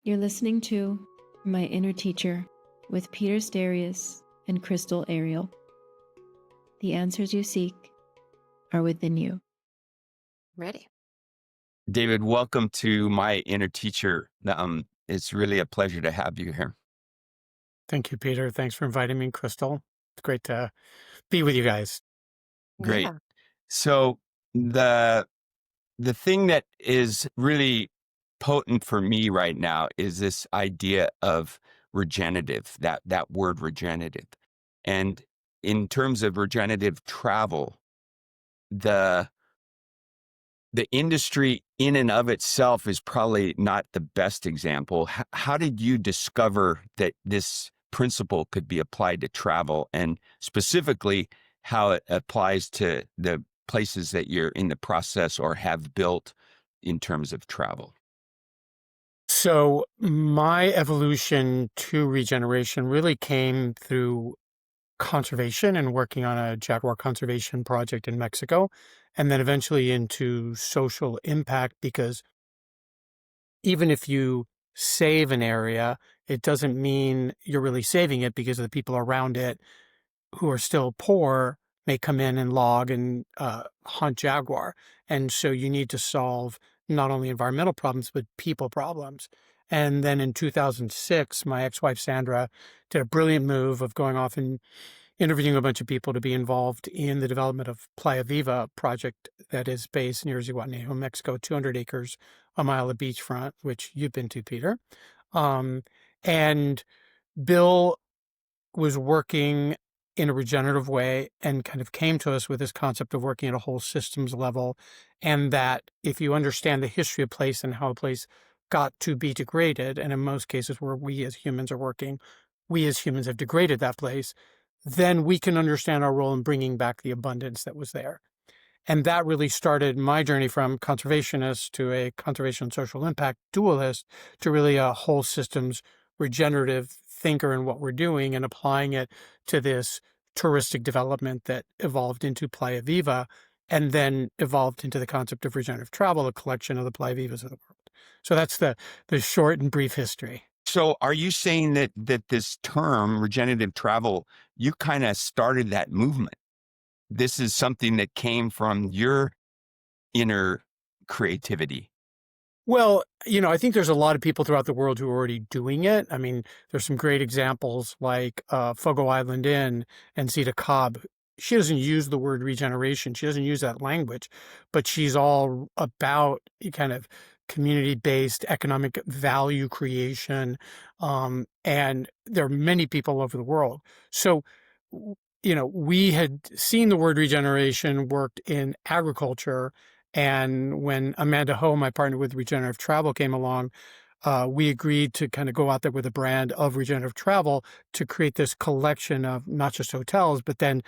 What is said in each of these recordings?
You're listening to My Inner Teacher with Peter Starius and Crystal Ariel. The answers you seek are within you. Ready. David, welcome to My Inner Teacher. It's really a pleasure to have you here. Thank you, Peter. Thanks for inviting me, Crystal. It's great to be with you guys. Great. Yeah. So the thing that is really potent for me right now is this idea of regenerative, that word regenerative. And in terms of regenerative travel, the industry in and of itself is probably not the best example. How did you discover that this principle could be applied to travel, and specifically how it applies to the places that you're in the process or have built in terms of travel? So my evolution to regeneration really came through conservation and working on a jaguar conservation project in Mexico, and then eventually into social impact, because even if you save an area, it doesn't mean you're really saving it, because the people around it who are still poor may come in and log and hunt jaguar. And so you need to solve not only environmental problems, but people problems. And then in 2006, my ex-wife, Sandra, did a brilliant move of going off and interviewing a bunch of people to be involved in the development of Playa Viva project that is based near Zihuatanejo, Mexico, 200 acres, a mile of beachfront, which you've been to, Peter. And Bill was working in a regenerative way and kind of came to us with this concept of working at a whole systems level. And that if you understand the history of place and how a place got to be degraded, and in most cases where we as humans are working, we as humans have degraded that place, then we can understand our role in bringing back the abundance that was there. And that really started my journey from conservationist to a conservation and social impact dualist to really a whole systems regenerative thinker in what we're doing, and applying it to this touristic development that evolved into Playa Viva and then evolved into the concept of regenerative travel, a collection of the Playa Vivas of the world. So that's the short and brief history. So are you saying that this term regenerative travel, you kind of started that movement? This is something that came from your inner creativity? Well, I think there's a lot of people throughout the world who are already doing it. I mean, there's some great examples like Fogo Island Inn and Zita Cobb. She doesn't use the word regeneration. She doesn't use that language, but she's all about kind of community-based economic value creation. And there are many people all over the world. So, we had seen the word regeneration worked in agriculture. And when Amanda Ho, my partner with Regenerative Travel, came along, we agreed to kind of go out there with a brand of Regenerative Travel to create this collection of not just hotels, but then,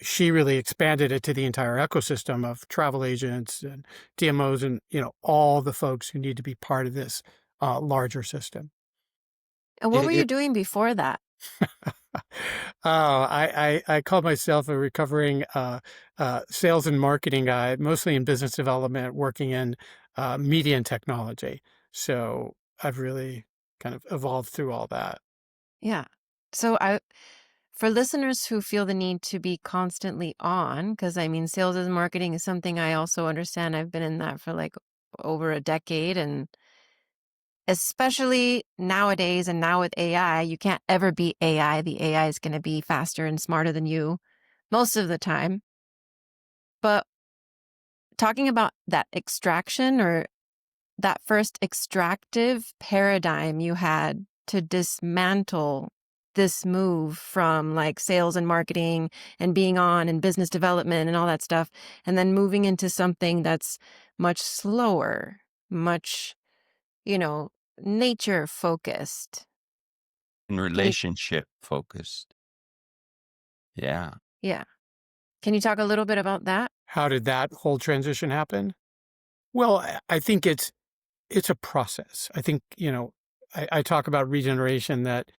she really expanded it to the entire ecosystem of travel agents and DMOs and, all the folks who need to be part of this larger system. And what were you doing before that? I call myself a recovering sales and marketing guy, mostly in business development, working in media and technology. So I've really kind of evolved through all that. Yeah. So for listeners who feel the need to be constantly on, because I mean, sales and marketing is something I also understand. I've been in that for like over a decade, and especially nowadays and now with AI, you can't ever beat AI. The AI is going to be faster and smarter than you most of the time. But talking about that extraction, or that first extractive paradigm you had to dismantle this move from like sales and marketing and being on and business development and all that stuff, and then moving into something that's much slower, much, nature focused. And relationship focused. Yeah. Yeah. Can you talk a little bit about that? How did that whole transition happen? Well, I think it's a process. I think, I talk about regeneration, that,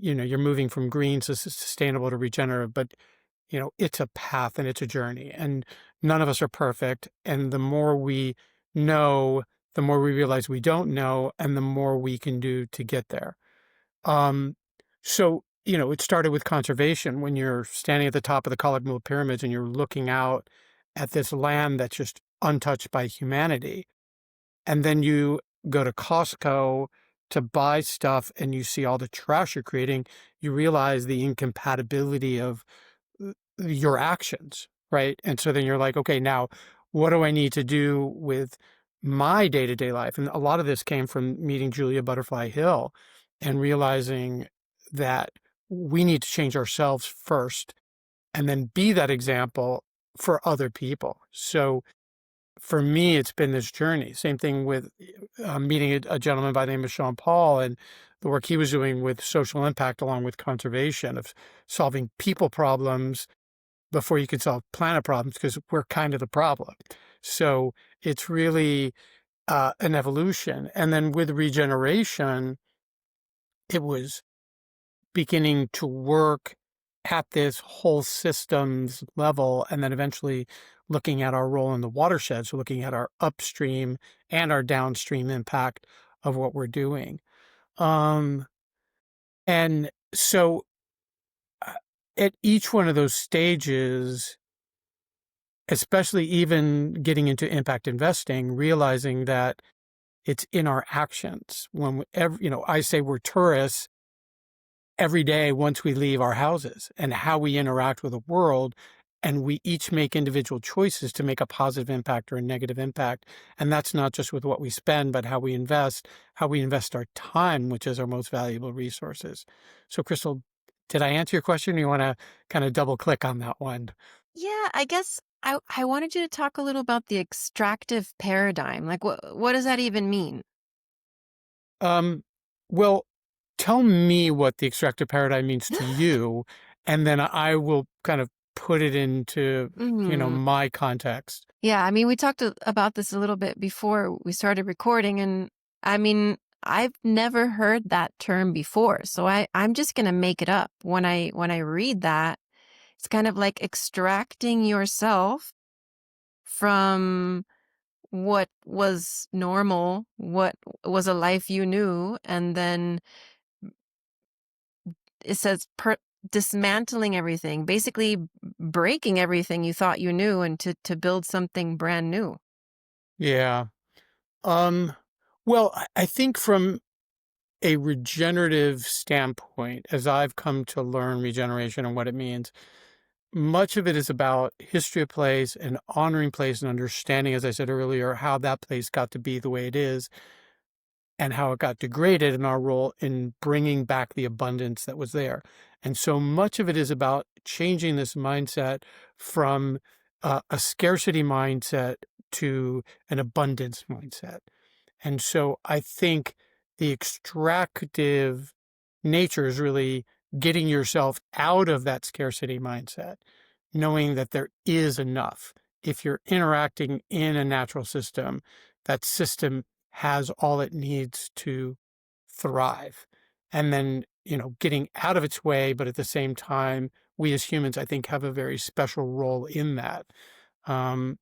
you're moving from green to sustainable to regenerative, but, it's a path and it's a journey, and none of us are perfect. And the more we know the more we realize we don't know, and the more we can do to get there. So, it started with conservation. When you're standing at the top of the Colored Pyramids and you're looking out at this land that's just untouched by humanity. And then you go to Costco to buy stuff and you see all the trash you're creating, you realize the incompatibility of your actions, right? And so then you're like, okay, now what do I need to do with my day-to-day life? And a lot of this came from meeting Julia Butterfly Hill and realizing that we need to change ourselves first and then be that example for other people. So for me, it's been this journey. Same thing with meeting a gentleman by the name of Sean Paul and the work he was doing with social impact along with conservation, of solving people problems before you can solve planet problems, because we're kind of the problem. So it's really an evolution. And then with regeneration, it was beginning to work at this whole systems level, and then eventually looking at our role in the watershed, so looking at our upstream and our downstream impact of what we're doing. And so at each one of those stages, especially even getting into impact investing, realizing that it's in our actions. I say we're tourists every day once we leave our houses, and how we interact with the world. And we each make individual choices to make a positive impact or a negative impact. And that's not just with what we spend, but how we invest our time, which is our most valuable resources. So, Crystal, did I answer your question, or you want to kind of double click on that one? Yeah, I guess I wanted you to talk a little about the extractive paradigm. Like, what does that even mean? Well, tell me what the extractive paradigm means to you, and then I will kind of put it into, my context. Yeah, I mean, we talked about this a little bit before we started recording, and I mean, I've never heard that term before, so I'm just gonna make it up. When I read that, it's kind of like extracting yourself from what was normal, what was a life you knew, and then it says dismantling everything, basically breaking everything you thought you knew, and to build something brand new. Yeah. Well, I think from a regenerative standpoint, as I've come to learn regeneration and what it means, much of it is about history of place and honoring place and understanding, as I said earlier, how that place got to be the way it is and how it got degraded, and our role in bringing back the abundance that was there. And so much of it is about changing this mindset from a scarcity mindset to an abundance mindset. And so I think the extractive nature is really getting yourself out of that scarcity mindset, knowing that there is enough. If you're interacting in a natural system, that system has all it needs to thrive. And then, getting out of its way, but at the same time, we as humans, I think, have a very special role in that. Um,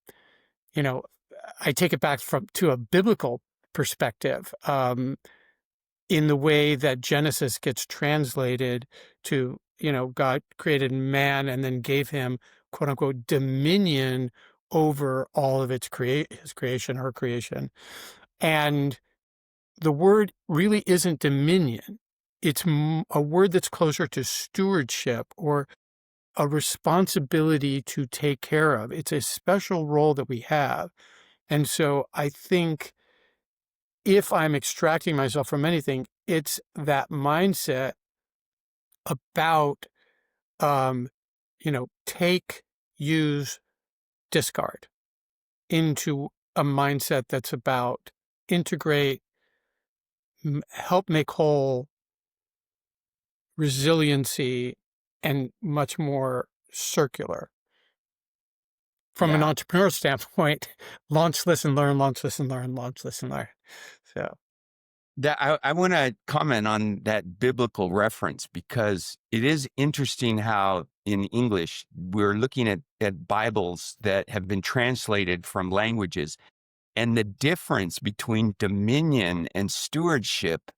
I take it back to a biblical perspective, in the way that Genesis gets translated to, God created man and then gave him, quote unquote, dominion over all of his creation, her creation. And the word really isn't dominion. It's a word that's closer to stewardship, or a responsibility to take care of. It's a special role that we have. And so I think if I'm extracting myself from anything, it's that mindset about, take, use, discard, into a mindset that's about integrate, help make whole, resiliency, and much more circular. From an Yeah. entrepreneur standpoint, launch, listen, learn, launch, listen, learn, launch, listen, learn. So I want to comment on that biblical reference, because it is interesting how in English we're looking at Bibles that have been translated from languages, And the difference between dominion and stewardship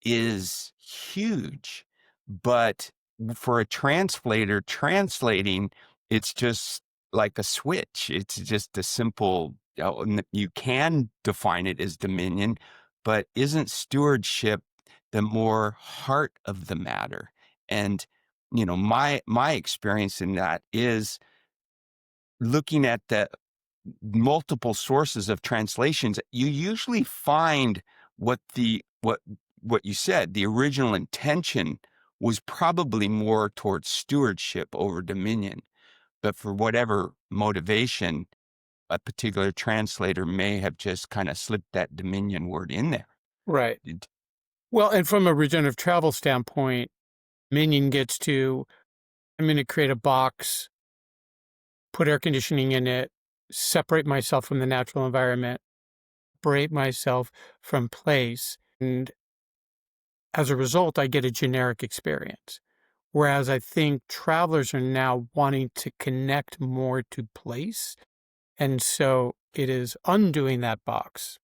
is huge. But for a translator translating, it's just like a switch. It's just a simple, you can define it as dominion, but isn't stewardship the more heart of the matter? And, my experience in that is looking at the multiple sources of translations, you usually find what you said, the original intention was probably more towards stewardship over dominion. But for whatever motivation, a particular translator may have just kind of slipped that dominion word in there. Right. Well, and from a regenerative travel standpoint, Minion gets to, I'm going to create a box, put air conditioning in it, separate myself from the natural environment, separate myself from place. And as a result, I get a generic experience. Whereas I think travelers are now wanting to connect more to place. And so it is undoing that box.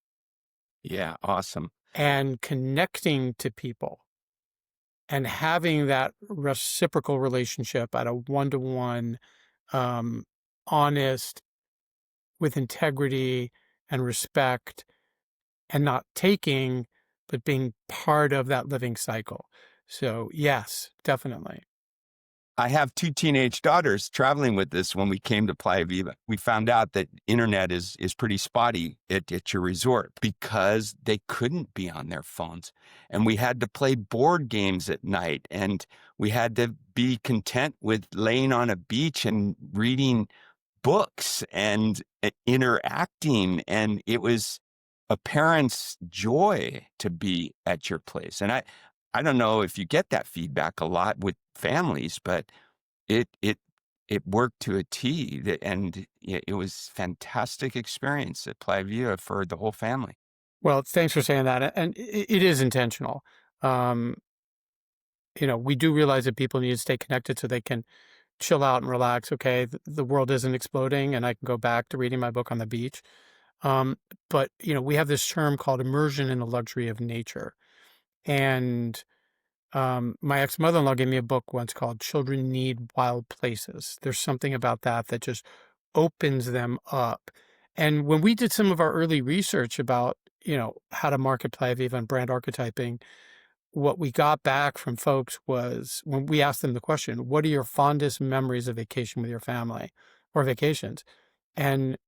Yeah, awesome. And connecting to people and having that reciprocal relationship at a one-to-one, honest, with integrity and respect, and not taking, but being part of that living cycle. So yes, definitely. I have 2 teenage daughters traveling with us when we came to Playa Viva. We found out that internet is pretty spotty at your resort because they couldn't be on their phones. And we had to play board games at night, and we had to be content with laying on a beach and reading books and interacting. And it was a parent's joy to be at your place. And I don't know if you get that feedback a lot with families, but it worked to a T, and it was fantastic experience at Playa Viva for the whole family. Well, thanks for saying that. And it is intentional. We do realize that people need to stay connected so they can chill out and relax. Okay, the world isn't exploding, and I can go back to reading my book on the beach. But we have this term called immersion in the luxury of nature. And my ex-mother-in-law gave me a book once called Children Need Wild Places. There's something about that just opens them up. And when we did some of our early research about, how to market Playa Viva and brand archetyping, what we got back from folks was when we asked them the question, what are your fondest memories of vacation with your family or vacations? And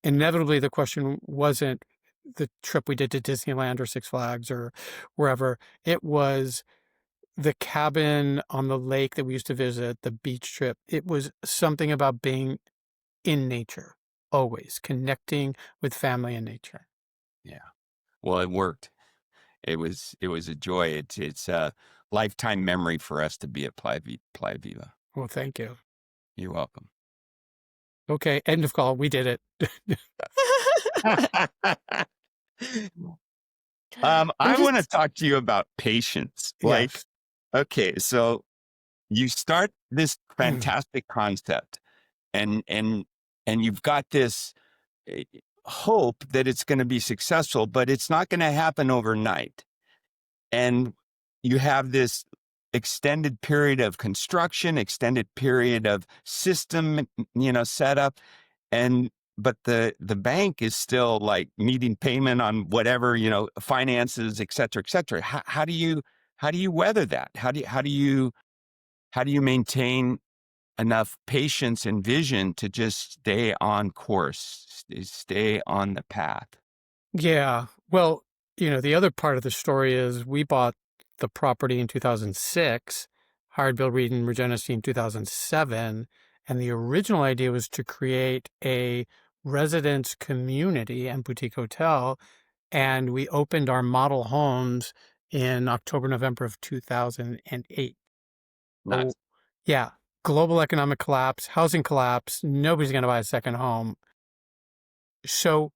inevitably the question wasn't the trip we did to Disneyland or Six Flags or wherever. It was the cabin on the lake that we used to visit, the beach trip. It was something about being in nature, always connecting with family and nature. Yeah. Well, it worked. It was a joy. It's a lifetime memory for us to be at Playa Viva. Well, thank you. You're welcome. Okay, end of call. We did it. I want to talk to you about patience. Yes. Okay, so you start this fantastic concept, and you've got this hope that it's going to be successful, but it's not going to happen overnight. And you have this extended period of construction, extended period of system, setup, but the bank is still like needing payment on whatever, finances, et cetera, et cetera. How do you weather that? How do you maintain enough patience and vision to just stay on course, stay on the path? Yeah. Well, the other part of the story is we bought the property in 2006, hired Bill Reed and Regenerative in 2007, and the original idea was to create a residence community and boutique hotel, and we opened our model homes in October, November of 2008. Nice. Oh, yeah. Global economic collapse, housing collapse, nobody's going to buy a second home. So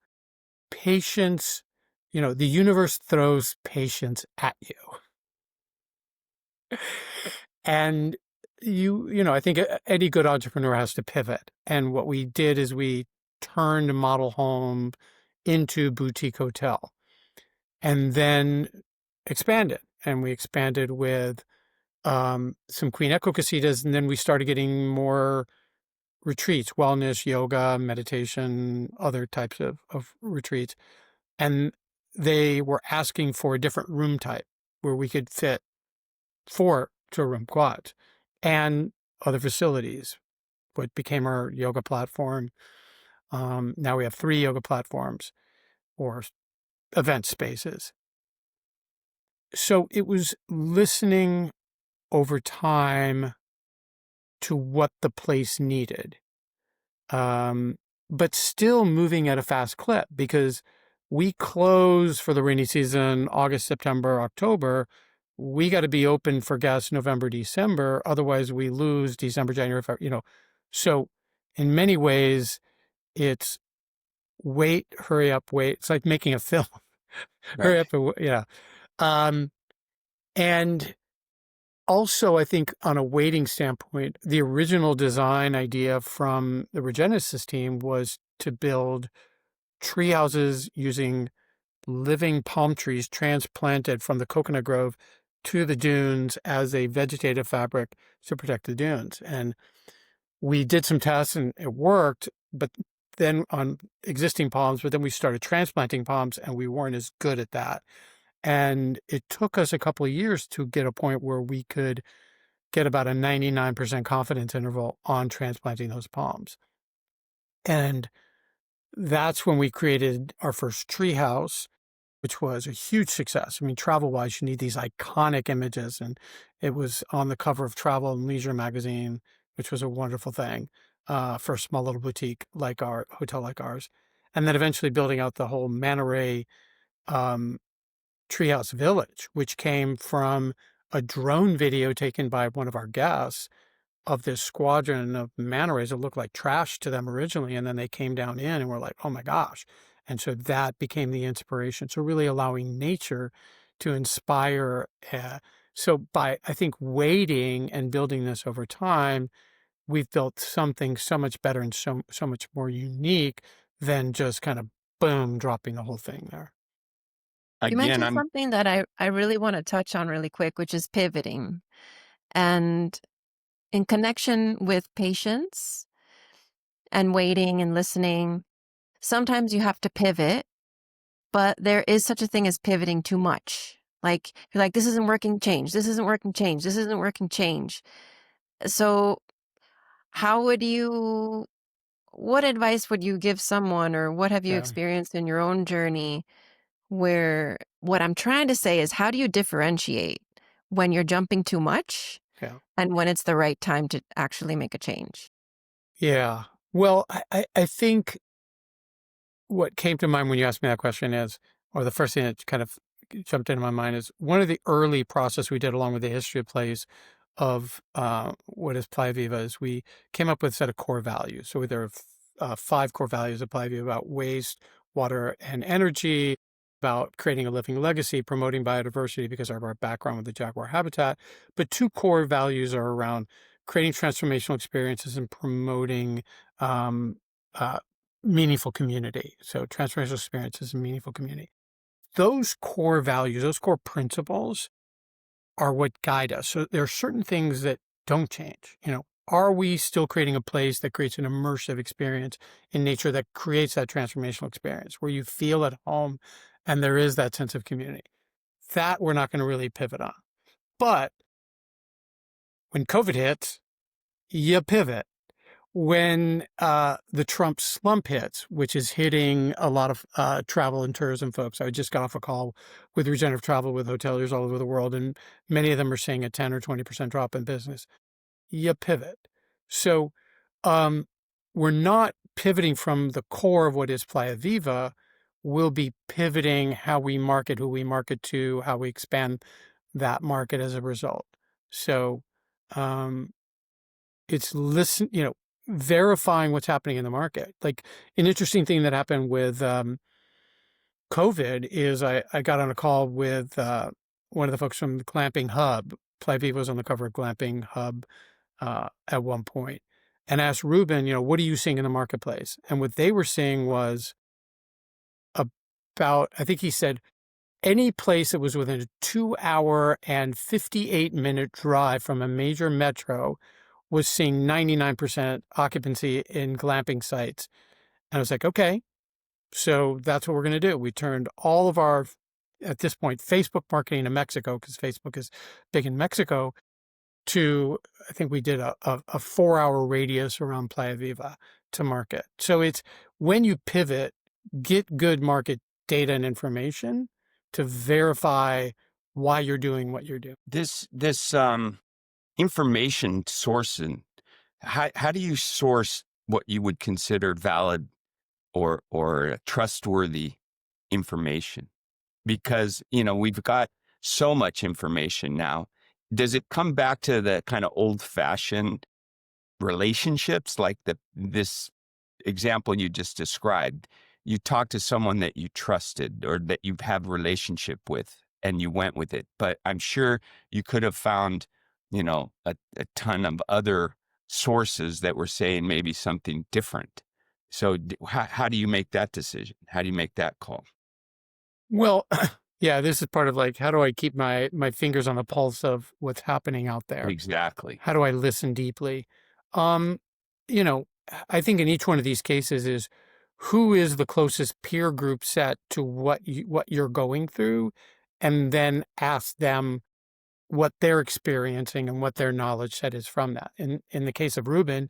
patience, the universe throws patience at you. And I think any good entrepreneur has to pivot. And what we did is we turned model home into boutique hotel, and then expanded. And we expanded with some Queen Echo casitas, and then we started getting more retreats, wellness, yoga, meditation, other types of retreats. And they were asking for a different room type where we could fit 4 two-room quads and other facilities, what became our yoga platform. Now we have 3 yoga platforms or event spaces. So it was listening over time to what the place needed, but still moving at a fast clip, because we close for the rainy season August, September, October. We got to be open for guests November, December. Otherwise, we lose December, January, February, So in many ways, it's wait, hurry up, wait. It's like making a film. Hurry Right. up, and also, I think on a waiting standpoint, the original design idea from the Regenerative team was to build tree houses using living palm trees transplanted from the coconut grove to the dunes as a vegetative fabric to protect the dunes. And we did some tests and it worked, but then on existing palms, but then we started transplanting palms and we weren't as good at that. And it took us a couple of years to get a point where we could get about a 99% confidence interval on transplanting those palms. And that's when we created our first treehouse, which was a huge success. I mean, travel-wise, you need these iconic images, and it was on the cover of Travel and Leisure magazine, which was a wonderful thing for a small little boutique like our hotel like ours. And then eventually building out the whole manta ray treehouse village, which came from a drone video taken by one of our guests of this squadron of manta rays that looked like trash to them originally. And then they came down in and were like, oh my gosh. And so that became the inspiration. So really allowing nature to inspire. So by, I think, waiting and building this over time, we've built something so much better and so much more unique than just kind of boom, dropping the whole thing there. You Again, mentioned I'm something that I really want to touch on really quick, which is pivoting. And in connection with patience and waiting and listening, sometimes you have to pivot, but there is such a thing as pivoting too much. Like, you're like, this isn't working, change. This isn't working, change. This isn't working, change. So what advice would you give someone, or what have you Yeah. experienced in your own journey, where what I'm trying to say is, how do you differentiate when you're jumping too much Yeah. and when it's the right time to actually make a change? Yeah. Well, I think what came to mind when you asked me that question is, or the first thing that kind of jumped into my mind is one of the early process we did along with the history of place of what is Playa Viva is we came up with a set of core values. So there are 5 core values of Playa Viva about waste, water, and energy, about creating a living legacy, promoting biodiversity because of our background with the jaguar habitat. But 2 core values are around creating transformational experiences and promoting um, uh, meaningful community. So transformational experiences and meaningful community. Those core values, those core principles are what guide us. So there are certain things that don't change. Are we still creating a place that creates an immersive experience in nature that creates that transformational experience where you feel at home and there is that sense of community? That we're not going to really pivot on. But when COVID hits, you pivot. When the Trump slump hits, which is hitting a lot of travel and tourism folks. I just got off a call with Regenerative Travel with hoteliers all over the world, and many of them are seeing a 10 or 20% drop in business. You pivot. So we're not pivoting from the core of what is Playa Viva. We'll be pivoting how we market, who we market to, how we expand that market as a result. So it's verifying what's happening in the market. Like an interesting thing that happened with COVID is I got on a call with one of the folks from the Glamping Hub. Playa Viva was on the cover of Glamping Hub at one point, and asked Ruben, what are you seeing in the marketplace? And what they were seeing was a about, I think he said, any place that was within a 2-hour and 58-minute drive from a major metro was seeing 99% occupancy in glamping sites. And I was like, okay, so that's what we're going to do. We turned all of our, at this point, Facebook marketing to Mexico, because Facebook is big in Mexico, to, I think we did a 4-hour radius around Playa Viva to market. So it's when you pivot, get good market data and information to verify why you're doing what you're doing. This information sourcing, how do you source what you would consider valid or trustworthy information? Because, we've got so much information now. Does it come back to the kind of old-fashioned relationships, like this example you just described? You talked to someone that you trusted or that you have a relationship with, and you went with it. But I'm sure you could have found, a ton of other sources that were saying maybe something different. So how do you make that decision? How do you make that call? Well, yeah, this is part of like, how do I keep my fingers on the pulse of what's happening out there? Exactly. How do I listen deeply? You know, I think in each one of these cases is who is the closest peer group set to what you're going through, and then ask them what they're experiencing and what their knowledge set is from that. In the case of Ruben,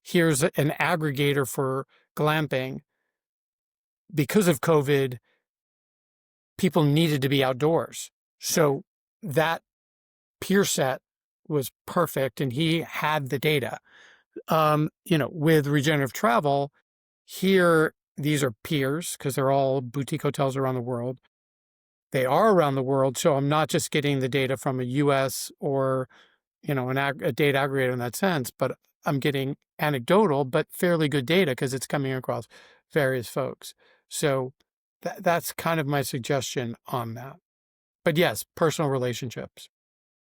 here's an aggregator for glamping. Because of COVID, people needed to be outdoors. So that peer set was perfect, and he had the data. With regenerative travel, here, these are peers because they're all boutique hotels around the world. They are around the world, so I'm not just getting the data from a US or, a data aggregator in that sense, but I'm getting anecdotal but fairly good data because it's coming across various folks. So that's kind of my suggestion on that. But yes, personal relationships.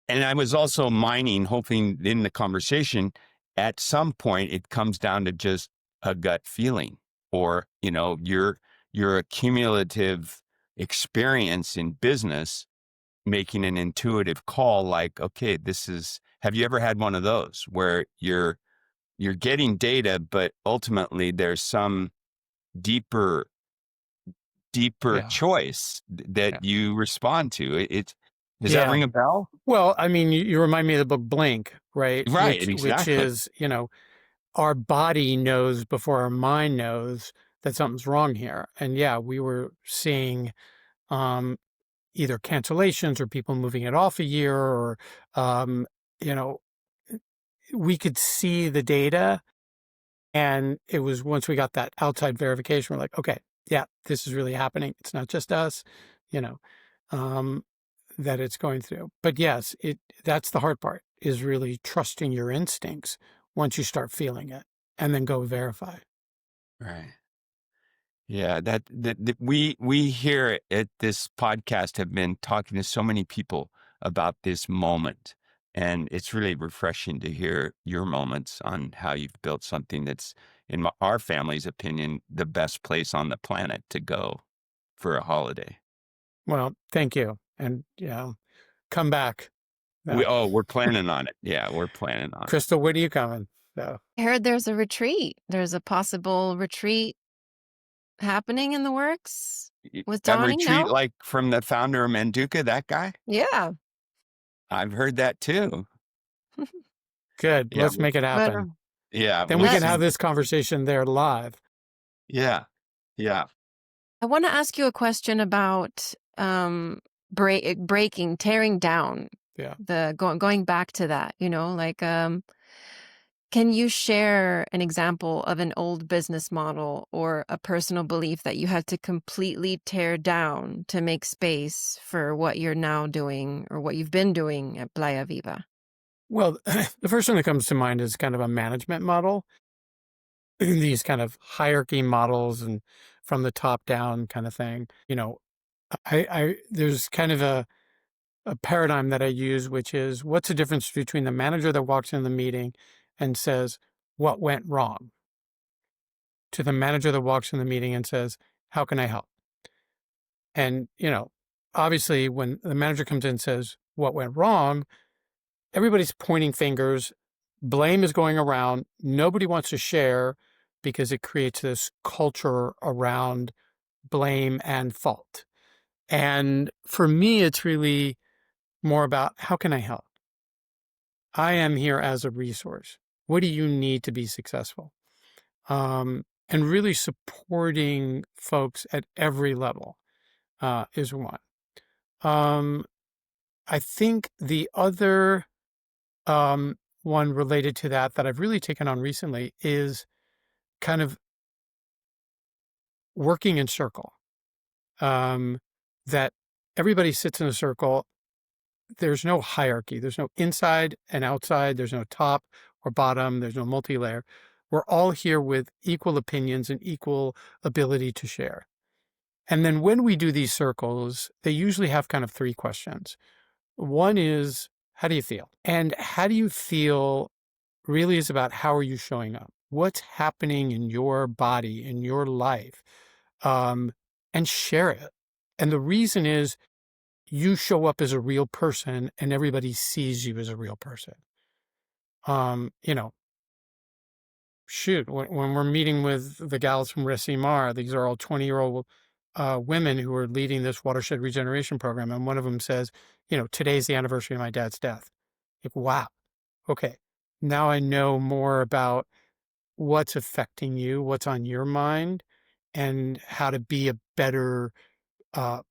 And I was also mining, hoping in the conversation, at some point it comes down to just a gut feeling, or, your accumulative experience in business making an intuitive call like, okay, have you ever had one of those where you're getting data, but ultimately there's some deeper Yeah. choice that you respond to? Does that Yeah. ring a bell? Well, I mean, you remind me of the book Blink, right? Right, Which exactly. is, our body knows before our mind knows that something's wrong here. And yeah, we were seeing either cancellations or people moving it off a year, or you know, we could see the data. And it was once we got that outside verification, we're like, okay, yeah, this is really happening. It's not just us, you know, that it's going through. But yes, that's the hard part, is really trusting your instincts once you start feeling it, and then go verify. Right. Yeah, that we here at this podcast have been talking to so many people about this moment, and it's really refreshing to hear your moments on how you've built something that's, in our family's opinion, the best place on the planet to go for a holiday. Well, thank you. And come back. We're planning on it. Yeah, we're planning on it. Crystal, when are you coming? So I heard there's a retreat. There's a possible retreat happening in the works with A Donnie, retreat no? like from the founder of Manduka, that guy? Yeah. I've heard that too. good. Yeah, Let's make it happen. yeah. Then we can have this conversation there live. Yeah, yeah. I want to ask you a question about breaking, tearing down. Yeah. Going back to that, can you share an example of an old business model or a personal belief that you had to completely tear down to make space for what you're now doing or what you've been doing at Playa Viva? Well, the first thing that comes to mind is kind of a management model. These kind of hierarchy models and from the top down kind of thing. There's kind of a paradigm that I use, which is, what's the difference between the manager that walks in the meeting and says, what went wrong, to the manager that walks in the meeting and says, how can I help? And, obviously when the manager comes in and says what went wrong, everybody's pointing fingers. Blame is going around. Nobody wants to share because it creates this culture around blame and fault. And for me, it's really more about how can I help? I am here as a resource. What do you need to be successful? And really supporting folks at every level is one. I think the other one related to that I've really taken on recently is kind of working in circle. That everybody sits in a circle. There's no hierarchy. There's no inside and outside. There's no top or bottom. There's no multi-layer. We're all here with equal opinions and equal ability to share. And then when we do these circles, they usually have kind of three questions. One is, how do you feel? And how do you feel really is about how are you showing up? What's happening in your body, in your life? And share it. And the reason is you show up as a real person and everybody sees you as a real person. You know, shoot, when we're meeting with the gals from Recimar, these are all 20-year-old women who are leading this watershed regeneration program. And one of them says, today's the anniversary of my dad's death. Like, wow. Okay. Now I know more about what's affecting you, what's on your mind, and how to be a better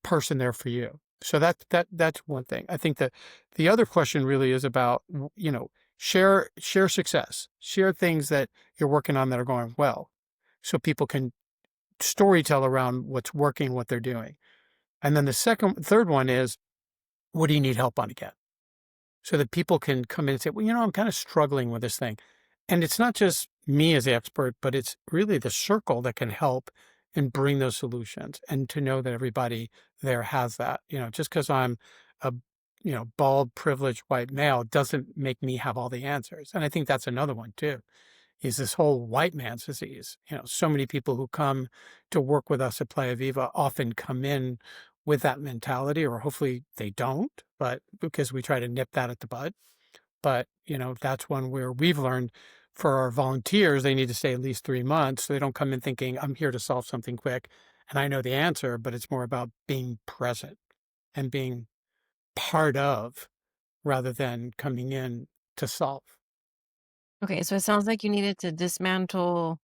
person there for you. So that's one thing. I think that the other question really is about, share success, share things that you're working on that are going well, so people can storytell around what's working, what they're doing. And then the third one is, what do you need help on again? So that people can come in and say, well, I'm kind of struggling with this thing. And it's not just me as the expert, but it's really the circle that can help and bring those solutions, and to know that everybody there has that. Just because I'm a bald, privileged white male doesn't make me have all the answers. And I think that's another one too, is this whole white man's disease. So many people who come to work with us at Playa Viva often come in with that mentality, or hopefully they don't, but because we try to nip that at the bud. But, that's one where we've learned for our volunteers, they need to stay at least 3 months. So they don't come in thinking, I'm here to solve something quick and I know the answer, but it's more about being present and being part of, rather than coming in to solve. Okay, so it sounds like you needed to dismantle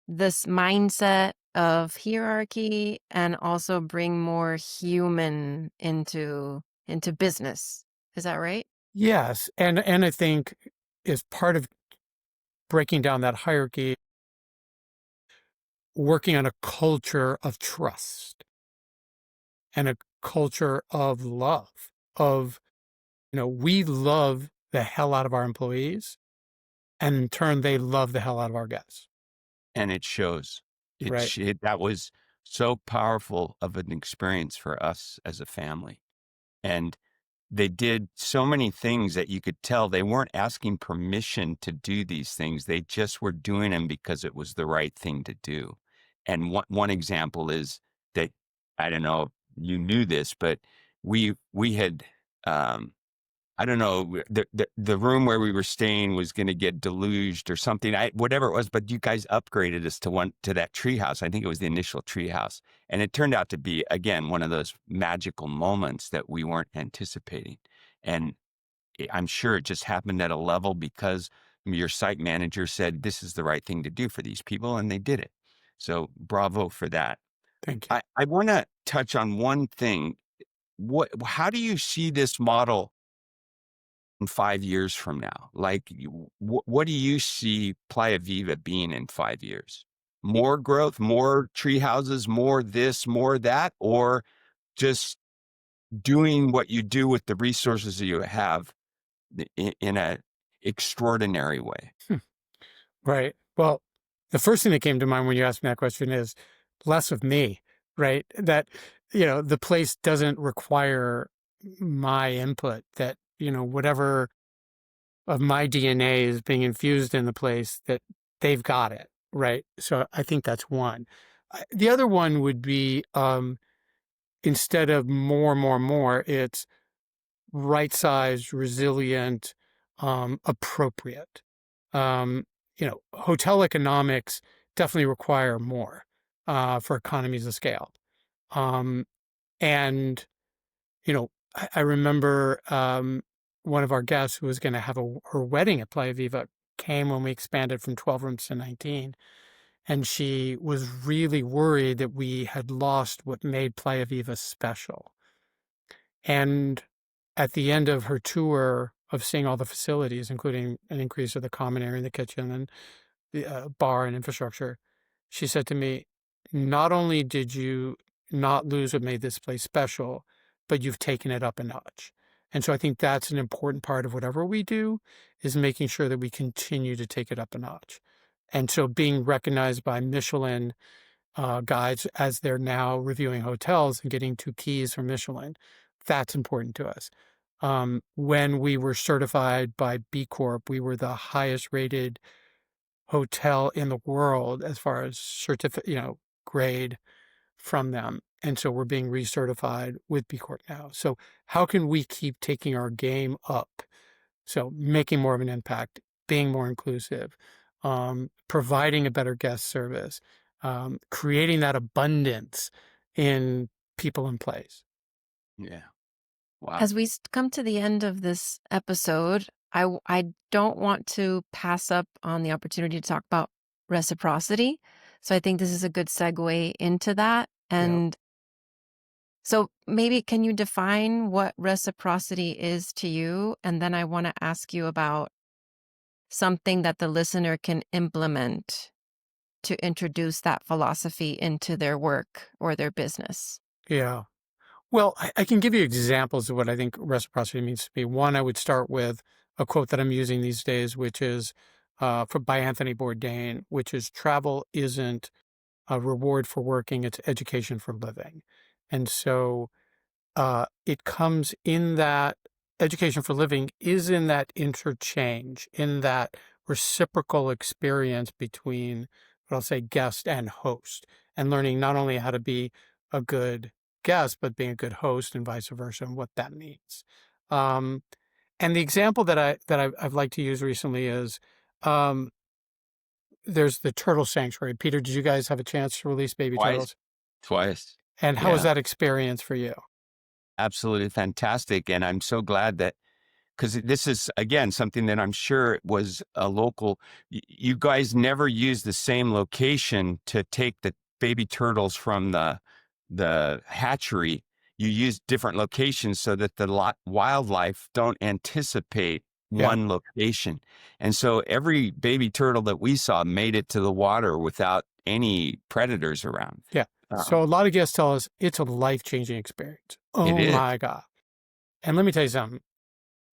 this mindset of hierarchy and also bring more human into business. Is that right? Yes. And I think is part of breaking down that hierarchy, working on a culture of trust and a culture of love, we love the hell out of our employees, and in turn, they love the hell out of our guests. And it shows. Right. That was so powerful of an experience for us as a family. And they did so many things that you could tell they weren't asking permission to do these things. They just were doing them because it was the right thing to do. And one example is that, I don't know if you knew this, but we had, I don't know, the room where we were staying was going to get deluged or something, whatever it was, but you guys upgraded us to that treehouse. I think it was the initial treehouse. And it turned out to be, again, one of those magical moments that we weren't anticipating. And I'm sure it just happened at a level because your site manager said, this is the right thing to do for these people, and they did it. So bravo for that. Thank you. I want to touch on one thing. How do you see this model in 5 years from now? Like, what do you see Playa Viva being in 5 years? More growth, more tree houses, more this, more that, or just doing what you do with the resources that you have in a extraordinary way? Right. Well, the first thing that came to mind when you asked me that question is less of me, right? That, the place doesn't require my input, that, whatever of my DNA is being infused in the place, that they've got it, right? So I think that's one. The other one would be instead of more, it's right-sized, resilient, appropriate. Hotel economics definitely require more for economies of scale. And, I remember one of our guests who was going to have her wedding at Playa Viva came when we expanded from 12 rooms to 19. And she was really worried that we had lost what made Playa Viva special. And at the end of her tour of seeing all the facilities, including an increase of the common area in the kitchen and the bar and infrastructure, she said to me, not only did you not lose what made this place special, but you've taken it up a notch. And so I think that's an important part of whatever we do, is making sure that we continue to take it up a notch. And so being recognized by Michelin guides as they're now reviewing hotels and getting 2 keys from Michelin, that's important to us. When we were certified by B Corp, we were the highest rated hotel in the world as far as grade from them. And so we're being recertified with B Corp now. So how can we keep taking our game up? So making more of an impact, being more inclusive, providing a better guest service, creating that abundance in people and place. Yeah. Wow. As we come to the end of this episode, I don't want to pass up on the opportunity to talk about reciprocity. So I think this is a good segue into that. And so maybe can you define what reciprocity is to you? And then I want to ask you about something that the listener can implement to introduce that philosophy into their work or their business. Yeah. Well, I can give you examples of what I think reciprocity means to me. One, I would start with a quote that I'm using these days, which is by Anthony Bourdain, which is travel isn't a reward for working, it's education for living. And so it comes in that education for living is in that interchange, in that reciprocal experience between what I'll say guest and host, and learning not only how to be a good guest, but being a good host and vice versa, and what that means. And the example that I've liked to use recently is there's the turtle sanctuary. Peter, did you guys have a chance to release baby turtles? Twice. And how was Yeah. that experience for you? Absolutely fantastic. And I'm so glad that, because this is, again, something that I'm sure was a local, you guys never use the same location to take the baby turtles from the hatchery. You use different locations so that the wildlife don't anticipate one location. And so every baby turtle that we saw made it to the water without any predators around. Yeah. So a lot of guests tell us it's a life-changing experience. Oh my God. And let me tell you something.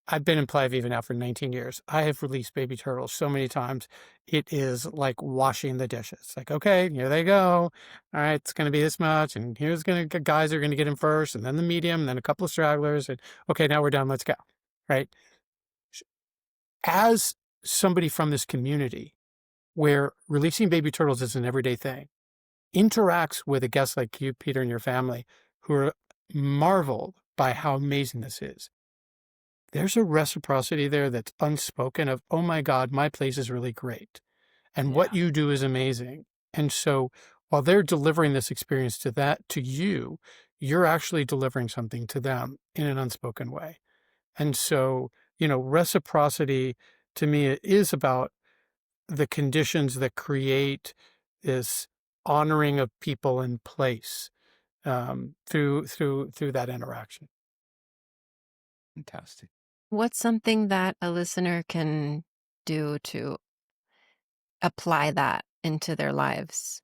I've been in Playa Viva now for 19 years. I have released baby turtles so many times. It is like washing the dishes. Like, okay, here they go. All right, it's going to be this much. And here's guys are going to get in first, and then the medium, and then a couple of stragglers. And okay, now we're done. Let's go. Right. As somebody from this community where releasing baby turtles is an everyday thing, interacts with a guest like you, Peter, and your family, who are marveled by how amazing this is. There's a reciprocity there that's unspoken of, oh my God, my place is really great. And what you do is amazing. And so while they're delivering this experience to you, you're actually delivering something to them in an unspoken way. And so, reciprocity to me is about the conditions that create this honoring of people and place through that interaction. Fantastic. What's something that a listener can do to apply that into their lives?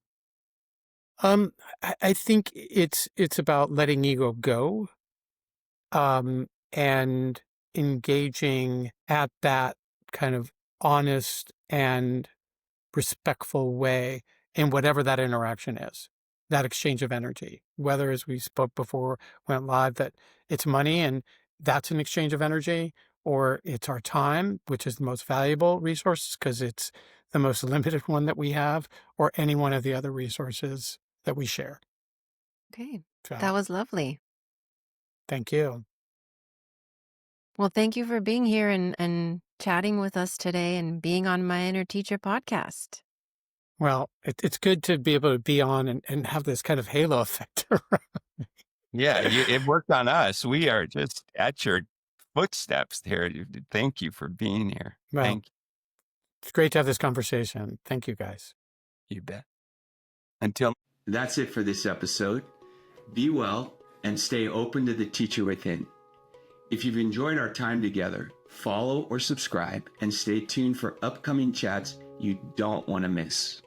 I think it's about letting ego go, and engaging at that kind of honest and respectful way in whatever that interaction is, that exchange of energy, whether, as we spoke before, went live, that it's money and that's an exchange of energy, or it's our time, which is the most valuable resource because it's the most limited one that we have, or any one of the other resources that we share. Okay. So That was lovely. thank you. Well, thank you for being here and chatting with us today and being on my Inner Teacher podcast. Well, it's good to be able to be on and have this kind of halo effect around. Yeah, it worked on us. We are just at your footsteps there. Thank you for being here. Well, Thank it's great to have this conversation. Thank you, guys. you, bet. Until That's it for this episode. Be well and stay open to the teacher within. If you've enjoyed our time together, follow or subscribe and stay tuned for upcoming chats you don't want to miss.